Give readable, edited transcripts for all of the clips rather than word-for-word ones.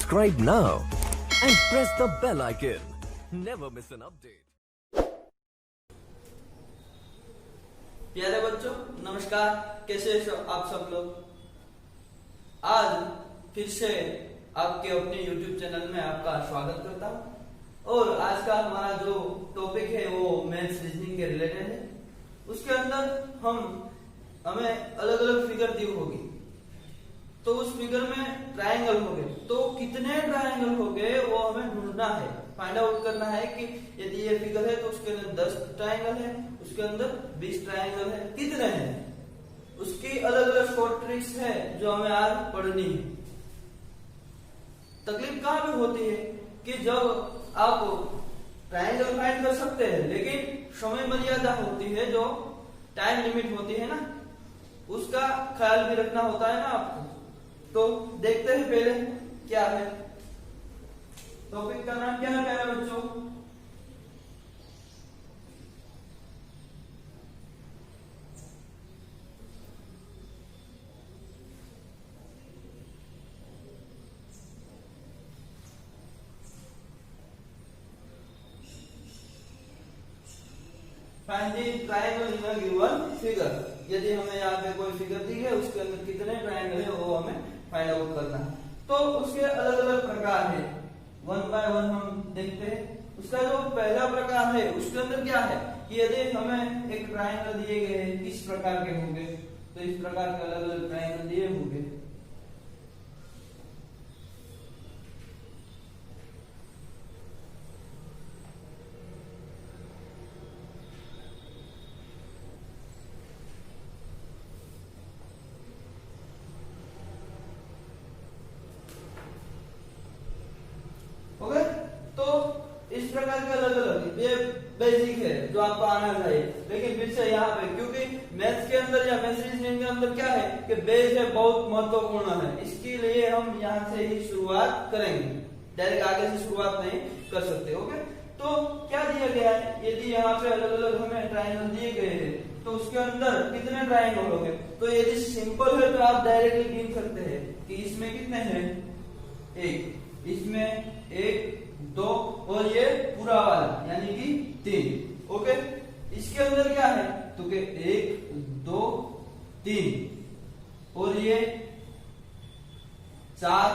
Subscribe now and press the bell icon. Never miss an update. प्यारे बच्चों नमस्कार, कैसे आप सब लोग। आज फिर से आपके अपने YouTube चैनल में आपका स्वागत करता हूँ। और आज का हमारा जो टॉपिक है वो मैथ्स रीजनिंग के रिलेटेड है। उसके अंदर हमें अलग अलग फिगर दी होगी, तो उस फिगर में ट्रायंगल हो गए, तो कितने ट्रायंगल हो गए वो हमें ढूंढना है, फाइंड आउट करना है कि यदि ये फिगर है तो उसके अंदर 10 ट्रायंगल है, उसके अंदर 20 ट्रायंगल है, कितने हैं। उसकी अलग अलग शॉर्ट ट्रिक्स है जो हमें आज पढ़नी है। तकलीफ कहां पे होती है कि जब आप ट्रायंगल फाइंड कर सकते हैं लेकिन समय मर्यादा होती है, जो टाइम लिमिट होती है ना, उसका ख्याल भी रखना होता है ना आपको। तो देखते हैं पहले क्या है टॉपिक का नाम, क्या है प्यारे बच्चों। Find the triangle in a given figure. यदि हमें यहाँ पे कोई फिगर दी है, उसके अंदर कितने ट्रायंगल है वो हमें फाइंड आउट करना है। तो उसके अलग अलग प्रकार है, वन बाय वन हम देखते हैं। उसका जो पहला प्रकार है उसके अंदर क्या है कि यदि हमें एक ट्रायंगल दिए गए हैं, किस प्रकार के होंगे, तो इस प्रकार के अलग अलग ट्रायंगल दिए होंगे। ओके, तो इस प्रकार के अलग अलग ये बेसिक है जो आपको आना चाहिए। लेकिन फिर से यहाँ पे क्योंकि मैथ्स के अंदर या मैथ्स रीजनिंग के अंदर क्या है कि बेस है बहुत महत्वपूर्ण है, इसके लिए हम यहाँ से ही शुरुआत करेंगे, डायरेक्ट आगे से शुरुआत नहीं कर सकते। ओके, तो क्या दिया गया है, यदि यहाँ पे अलग अलग हमें ट्रायंगल दिए गए हैं तो उसके अंदर कितने ट्रायंगल हो गए। तो यदि सिंपल है तो आप डायरेक्टली गिन सकते हैं कि इसमें कितने हैं, एक, इसमें एक, दो और ये पूरा वाला यानी कि 3। ओके, इसके अंदर क्या है तो के 1 2 3 और ये 4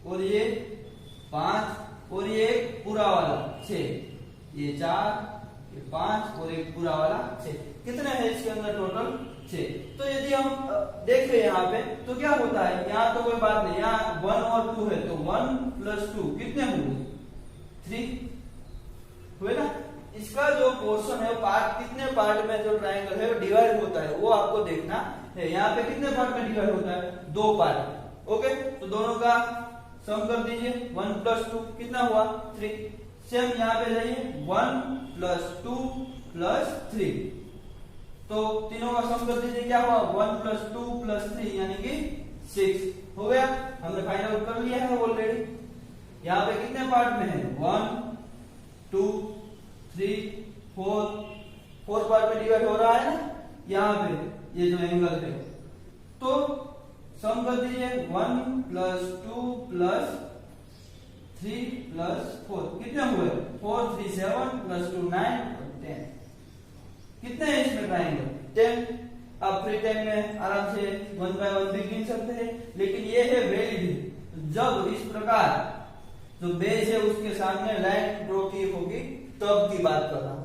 और ये 5 और ये पूरा वाला 6, ये 4 ये 5 और एक पूरा वाला 6। कितने हैं इसके अंदर टोटल 6। तो यदि हम देखें यहाँ पे तो क्या होता है, यहाँ तो कोई बात नहीं, यहाँ 1 और 2 है तो 1 + 2 कितने होंगे 3 हुए ना। इसका जो पोर्शन है पार्ट, कितने पार्ट में जो ट्रायंगल है वो डिवाइड होता है वो आपको देखना है। यहाँ पे कितने पार्ट में डिवाइड होता है, 2 पार्ट। ओके, तो दोनों का सम कर दीजिए, 1 + 2 कितना हुआ 3। सेम यहाँ पे जाइए 1 + 2 + 3, तो तीनों का सम कर दीजिए, क्या हुआ 1 + 2 + 3 यानी कि 6 हो गया। हमने फाइंड आउट कर लिया है ऑलरेडी। यहाँ पे कितने पार्ट में है 1 2 3 4 पार्ट में डिवाइड हो रहा है ना यहाँ पे ये जो एंगल है। तो सम कर दीजिए 1 + 2 + 3 + 4 कितने हुए 4 3 7 + 2 9 और 10। कितने हैं इसमें ट्रायंगल 10। आप फ्री टाइम में आराम से 1 बाय 1 भी गिन सकते हैं, लेकिन ये है वैलिड जब इस प्रकार जो बेस है उसके सामने लाइन ड्रॉ की होगी तब की बात कर रहा हूं।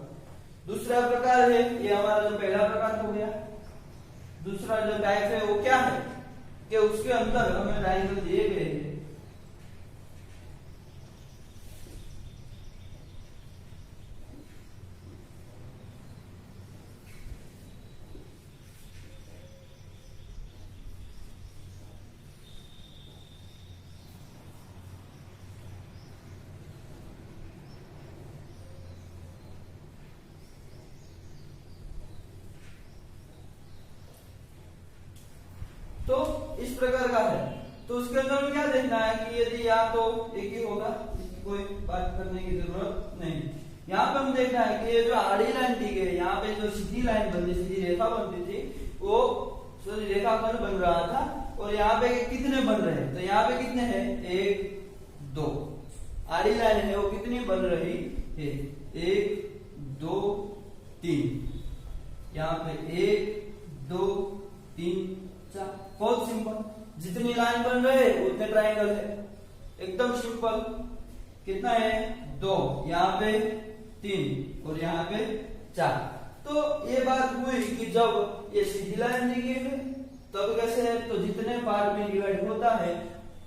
दूसरा प्रकार है, ये हमारा जो पहला प्रकार हो गया। दूसरा जो टाइप है वो क्या है कि उसके अंदर हमें ट्रायंगल दिए गए हैं, तो इस प्रकार का है। तो उसके अंदर में क्या देखना है कि यदि या तो एक ही होगा, इसकी कोई बात करने की जरूरत नहीं। यहाँ पे हम देखना है कि ये जो आड़ी लाइन दी गई, यहाँ पे जो सीधी लाइन बनती, सीधी रेखा बनती थी, वो रेखाखंड बन रहा था और यहाँ पे कितने बन रहे हैं, तो यहाँ पे कितने हैं, 1 2 आड़ी लाइन है वो कितनी बन रही है, 1 2 3, यहाँ पे 1 2 3 4, बहुत सिंपल, जितनी लाइन बन रहे हैं उतने ट्रायंगल है, एकदम सिंपल। कितना है, 2, यहाँ पे 3 और यहाँ पे 4। तो ये बात हुई कि जब ये सीधी लाइन दी गई है तब कैसे है, तो जितने पार्ट में डिवाइड होता है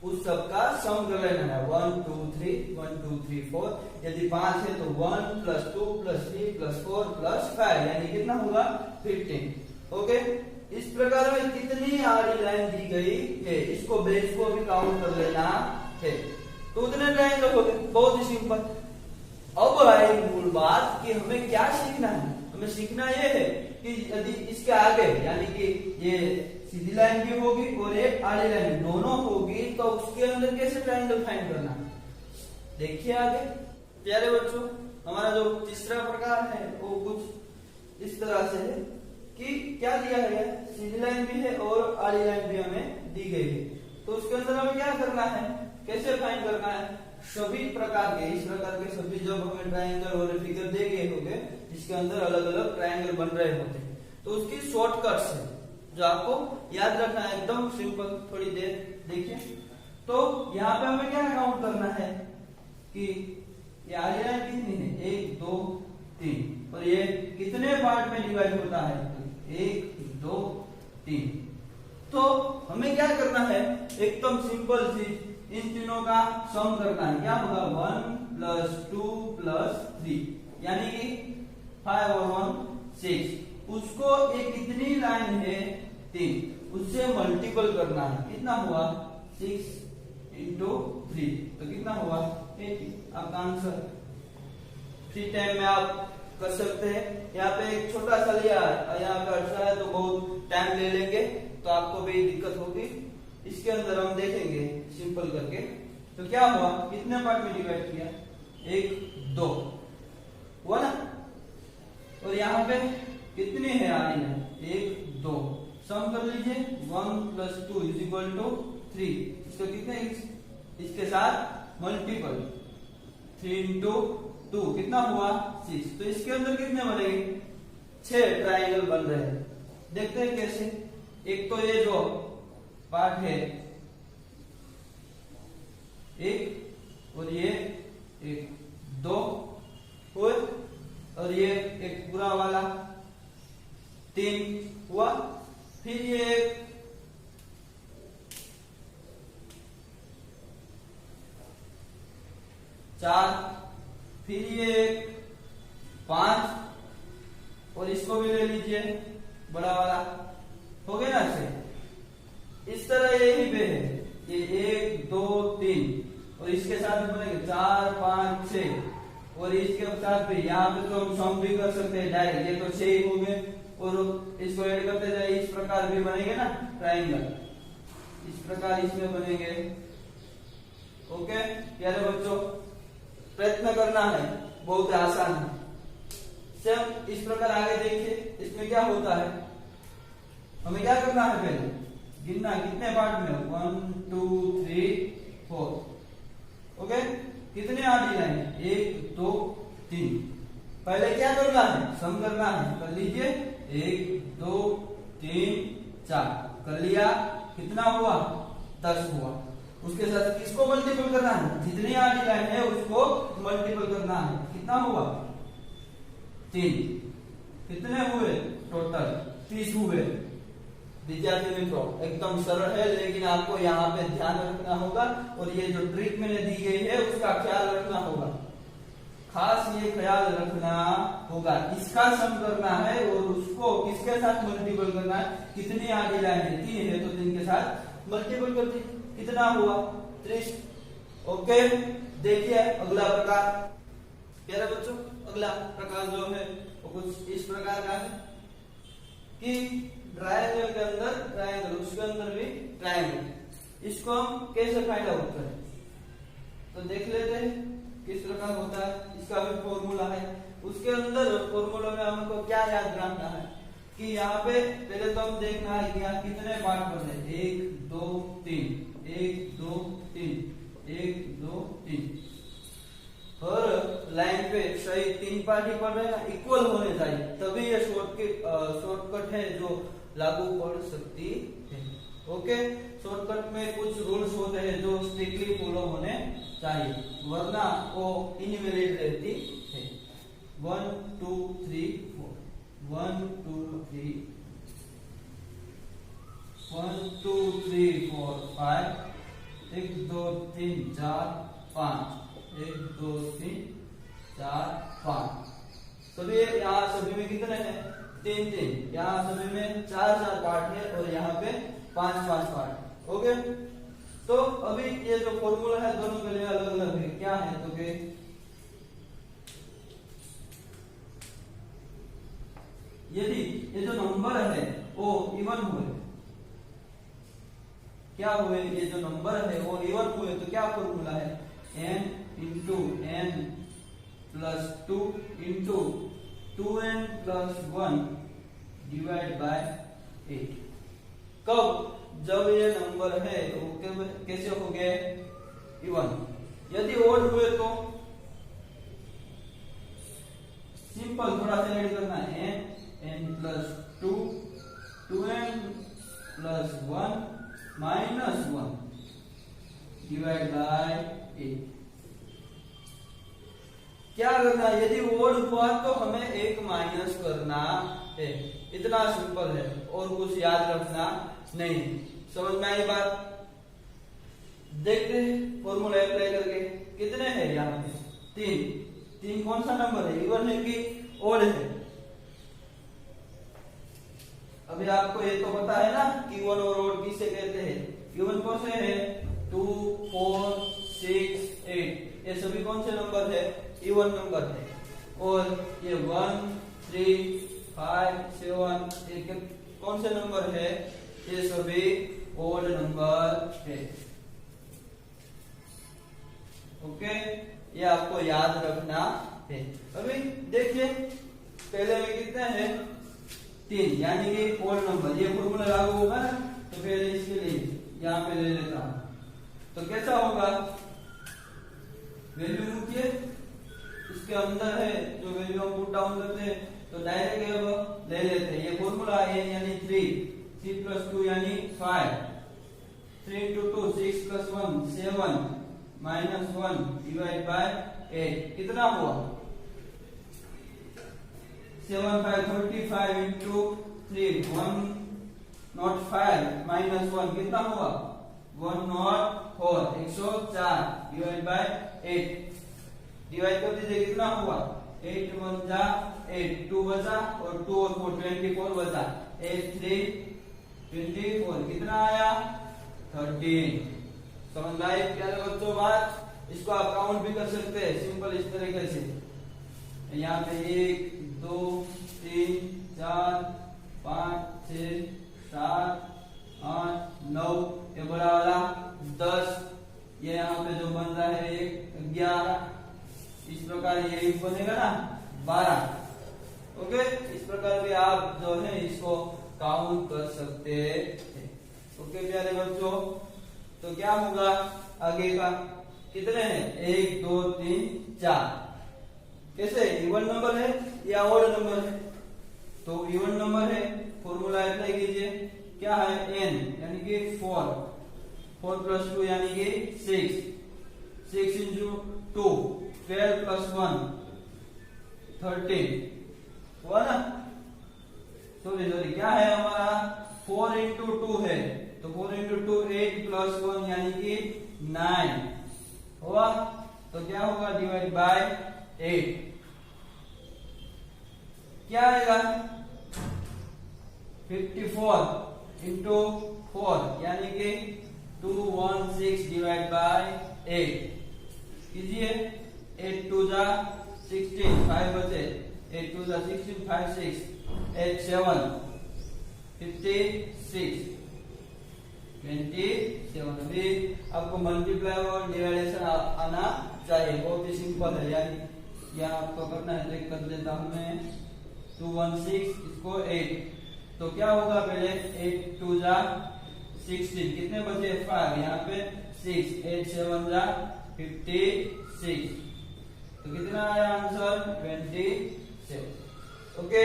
उस सब का सम कर लेना है, 1 2 3 1 2 3 4, यदि 5 है तो 1 + 2 + 3 + 4 + 5, यानी कितना होगा, 15। ओके, इस प्रकार में कितनी आड़ी लाइन दी गई है, इसको बेस को भी काउंट कर लेना है, तो उतने ट्रायंगल हो गए, बहुत ही सिंपल। अब आई मूल बात कि हमें क्या सीखना है, हमें सीखना यह है कि यदि इसके आगे यानी कि ये सीधी लाइन भी होगी और एक आड़ी लाइन दोनों होगी तो उसके अंदर कैसे ट्रायंगल फाइंड करना। देखिए आगे प्यारे बच्चों, हमारा जो तीसरा प्रकार है वो कुछ इस तरह से है कि क्या दिया है, सीधी लाइन भी है और आड़ी लाइन भी हमें दी गई है, तो उसके अंदर हमें क्या करना है, कैसे फाइंड करना है, सभी प्रकार के इस प्रकार के सभी जब हमें ट्रायंगल और फिगर दे गए होंगे जिसके अंदर अलग अलग ट्रायंगल बन रहे होते हैं, तो उसकी शॉर्टकट्स है जो आपको याद रखना है, एकदम सिंपल। थोड़ी देर देखिए, तो यहाँ पे हमें क्या काउंट करना है कि ये आड़ी लाइन कितनी है, 1 2 3, और ये कितने पार्ट में डिवाइड होता है, 1 2 3। तो हमें क्या करना है, एकदम सिंपल चीज, इन तीनों का सम करना है, क्या होगा, 1 + 2 + 3, यानी कि 5 और 1 6, उसको एक कितनी लाइन है, 3, उससे मल्टीपल करना है, कितना हुआ, 6 × 3, तो कितना हुआ, 80। आपका आंसर फ्री टाइम में आप कर सकते हैं। यहाँ पे एक छोटा सा लिया है, यहाँ पे अच्छा है तो बहुत टाइम ले लेंगे तो आपको भी दिक्कत होगी। इसके अंदर हम देखेंगे सिंपल करके, तो क्या हुआ, कितने पार्ट में डिवाइड किया, 1 2 हुआ ना, और यहाँ पे कितनी है आड़ी लाइन, 1 2, सम कर लीजिए, 1 + 2 = 3, इसको कितने, इसके साथ मल्टीपल, 3 × 2 कितना हुआ, 6, तो इसके अंदर कितने बनेंगे, 6 ट्रायंगल बन रहे हैं। देखते हैं कैसे, एक तो ये जो पार्ट है 1 और ये 1 2 हुए, और ये एक पूरा वाला 3 हुआ, फिर ये 4, फिर ये 5, और इसको भी ले लीजिए बड़ा वाला, हो गया ना 6। इस तरह यही पे है, ये 1 2 3, और इसके साथ में बनेंगे 4 5 6, और इसके साथ भी यहाँ पे तो हम सम भी कर सकते हैं डायरेक्ट, ये तो 6 ही हो गए, और इसको ऐड करते जाए, इस प्रकार भी बनेंगे ना ट्रायंगल, इस प्रकार इसमें बनेंगे। ओके प्यारे बच्चों, प्रयत्न करना है, बहुत आसान है। सेम इस प्रकार आगे देखिए, इसमें क्या होता है, हमें क्या करना है, पहले गिनना कितने पार्ट में, 1 2 3 4। ओके, कितने आड़ी लाइन, 1 2 3, पहले क्या करना है, सम करना है, कर लीजिए, 1 2 3 4, कर लिया, कितना हुआ, 10 हुआ। उसके साथ किसको मल्टीपल करना है, जितनी आड़ी लाइन है उसको मल्टीपल करना है, कितना हुआ, 3, कितने हुए टोटल, 30 हुए। विद्यार्थी मित्रों, एकदम सरल है, लेकिन आपको यहाँ पे ध्यान रखना होगा, और ये जो ट्रिक मैंने दी गई है उसका ख्याल रखना होगा, खास ये ख्याल रखना होगा, इसका सम करना है और उसको किसके साथ मल्टीपल करना है, कितनी आड़ी लाइन है, 3 है तो 3 के साथ मल्टीपल कर दी, कितना हुआ, 30। ओके, देखिए अगला प्रकार, प्यारे बच्चों, अगला प्रकार जो है वो कुछ इस प्रकार का है कि ट्रायंगल के अंदर ट्रायंगल, उसके अंदर भी ट्रायंगल, इसको हम कैसे फाइंड आउट करें, तो देख लेते हैं किस प्रकार होता है। इसका भी फॉर्मूला है, उसके अंदर फॉर्मूला में हमको क्या याद रखना है, कि यहाँ पे पहले तो हम देखना है कि यहाँ कितने पार्ट बने, 1 2 3, 1 2 3, 1 2 3। हर लाइन पे सही 3 पार्ट ही पड़ रहे हैं, इक्वल होने चाहिए, तभी ये शॉर्टकट है जो लागू पड़ सकती है। ओके, शॉर्टकट में कुछ रूल्स होते हैं जो स्ट्रिक्टली फॉलो होने चाहिए, वरना वो इनवैलिड रहती है। 1 2 3 4, 1 2 3, 1 2 3 4 5, 1 2 3 4 5, 1 2 3 4 5। सभी यहाँ सभी में कितने हैं, 3 3। यहाँ सभी में 4 4 पार्ट है और यहाँ पे 5 5 पार्ट। ओके, तो अभी ये जो फॉर्मूला है दोनों के लिए अलग अलग है। क्या है तो कि यदि ये जो नंबर है वो इवन हुए, क्या हुए, ये जो नंबर है वो इवन हुए तो क्या फॉर्मूला है, n into n plus 2 into 2n plus 1 divide by 8। कब, जब ये नंबर है वो कैसे हो गए, इवन। यदि ओड हुए तो सिंपल थोड़ा सा ऐड करना है, n plus 2, 2n plus 1 minus 1 divide by 8। क्या करना है, यदि ओड हुआ तो हमें एक माइनस करना है, इतना सिंपल है, और कुछ याद रखना नहीं। समझ में आई बात? देखते हैं फॉर्मूला अप्लाई करके। कितने हैं यहाँ पे, 3। 3 कौन सा नंबर है, इवन है कि ओड है? अभी आपको ये तो पता है ना कि इवन और ओड किसे कहते हैं। इवन कौन से है, 2 4 6 8, ये सभी कौन से नंबर है, इवन नंबर है। और ये 1 3 5 7 ये कौन से नंबर है, ये सभी ओड नंबर है। ओके, ये आपको याद रखना है। अभी देखिए पहले में कितने हैं, 3, यानी कि ओड नंबर। ये फॉर्मूला लागू होगा ना, तो पहले इसके लिए यहाँ पे ले लेता हूं, तो कैसा होगा, वैल्यू मूकिए, इसके अंदर है जो वैल्यू हम पुट डाउन करते हैं, तो डायरेक्ट ले लेते हैं। ये फॉर्मूला है यानी 3, 3 प्लस 2 यानी 5, 3 into 2 6 plus 1 7 minus 1 divide by 8। कितना हुआ, 7 5 35 इंटू 3 105 माइनस 1 कितना हुआ, 104 104 डिवाइड बाय 8। डिवाइड कर दीजिए, कितना हुआ, 8 1 जा 8, 2 बचा और 2 और 4 24 बचा, 8 3 24, कितना आया 13। समझ में आई प्यारे बच्चों बात? इसको आप काउंट भी कर सकते हैं सिंपल इस तरीके से। यहाँ पे 1 2 3 4 5 6 7 8 9, ये बड़ा वाला 10, ये यहाँ पे जो बन रहा है 11, इस प्रकार ये बनेगा ना 12। ओके, इस प्रकार भी आप जो है इसको काउंट कर सकते हैं। ओके प्यारे बच्चों, तो क्या होगा आगे का, कितने हैं, 1 2 3 4। कैसे, इवन नंबर है या ओड नंबर है, तो इवन नंबर है, फॉर्मूला अप्लाई कीजिए। क्या है, n यानी कि 4 प्लस 2 यानी कि 6 इंटू 2 12 प्लस 1 13 हुआ ना। सॉरी क्या है हमारा, 4 इंटू 2 है, तो 4 इंटू 2 8 प्लस 1 यानी कि 9 हुआ। तो क्या होगा, डिवाइड बाय 8, क्या आएगा 54 इंटू 4 यानी कि 216 डिवाइड बाय 8 कीजिए। 8 2 जा 16, 5 बचे, 8 2 जा 16 5 6 8 7 56 27। अभी आपको मल्टीप्लाई और डिवाइडेशन आना चाहिए, बहुत ही सिंपल है। यानी यहाँ आपको करना है, चेक कर देता हूं मैं, 216 इसको 8 तो क्या होगा पहले 8 2 जा 16, कितने बचे 5, यहाँ पे 6, 8 7 जा 56, तो कितना आया आंसर 27। ओके,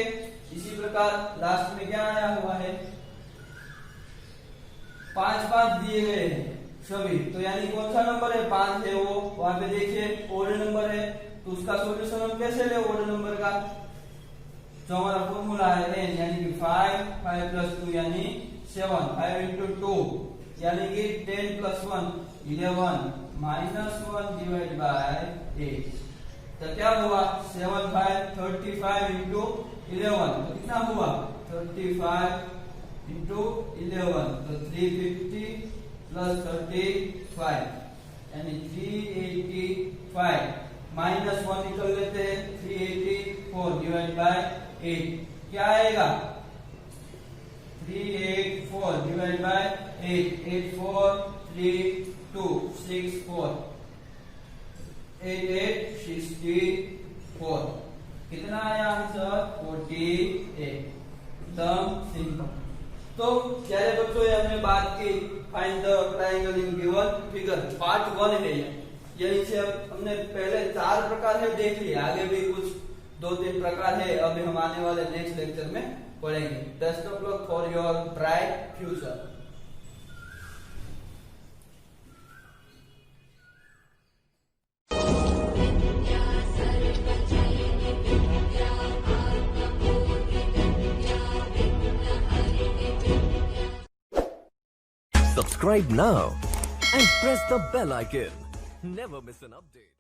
इसी प्रकार लास्ट में क्या आया हुआ है, 5 5 दिए गए हैं सभी, तो यानी कौन सा नंबर है 5 है, वो वहां पे देखिए ओड नंबर है, तो उसका सॉल्यूशन हम कैसे ले ओड नंबर का, जो हमारा फॉर्मूला है n यानी कि 5 5 प्लस 2 यानी 7, 5 into 2 यानी कि 10 plus 1 11 minus 1 divided by 8, तो क्या हुआ 7 5 35 into 11, तो कितना हुआ 35 into 11, तो 350 plus 35 यानी 385 माइनस 1 निकल लेते हैं 384 डिवाइड बाय 8, क्या आएगा 384 डिवाइड बाय 8, 843264 8864, कितना आया आंसर 48, एकदम सिंपल। तो જ્યારે बच्चों ये हमने बात की find the triangle in given figure, part 1 है ये, यानी से हमने पहले 4 प्रकार है देख लिए, आगे भी कुछ 2-3 प्रकार है, अभी हम आने वाले नेक्स्ट लेक्चर में पढ़ेंगे। Best of luck for your bright future. Subscribe now and press the bell icon. Never miss an update.